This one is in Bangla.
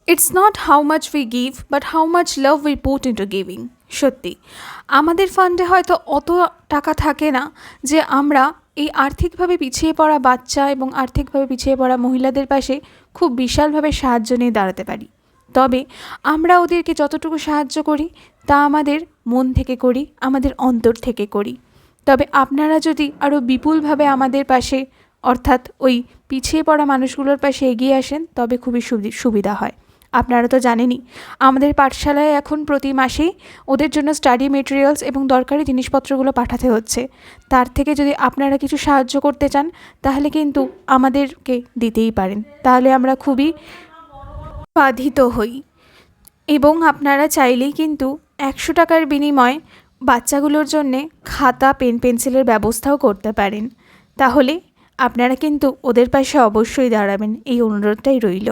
It's not how much we give but how much love we put into giving. সত্যি আমাদের ফান্ডে হয়তো অত টাকা থাকে না যে আমরা এই আর্থিকভাবে পিছিয়ে পড়া বাচ্চা এবং আর্থিকভাবে পিছিয়ে পড়া মহিলাদের পাশে খুব বিশালভাবে সাহায্য নিয়ে দাঁড়াতে পারি। তবে আমরা ওদেরকে যতটুকু সাহায্য করি তা আমাদের মন থেকে করি, আমাদের অন্তর থেকে করি। তবে আপনারা যদি আরও বিপুলভাবে আমাদের পাশে অর্থাৎ ওই পিছিয়ে পড়া মানুষগুলোর পাশে এগিয়ে আসেন তবে খুবই সুবিধা হয়। আপনারা তো জানেনই আমাদের পাঠশালায় এখন প্রতি মাসেই ওদের জন্য স্টাডি মেটেরিয়ালস এবং দরকারি জিনিসপত্রগুলো পাঠাতে হচ্ছে। তার থেকে যদি আপনারা কিছু সাহায্য করতে চান তাহলে কিন্তু আমাদেরকে দিতেই পারেন, তাহলে আমরা খুবই বাধিত হই। এবং আপনারা চাইলেই কিন্তু 100 টাকার বিনিময়ে বাচ্চাগুলোর জন্যে খাতা পেন পেন্সিলের ব্যবস্থাও করতে পারেন। তাহলে আপনারা কিন্তু ওদের পাশে অবশ্যই দাঁড়াবেন, এই অনুরোধটাই রইল।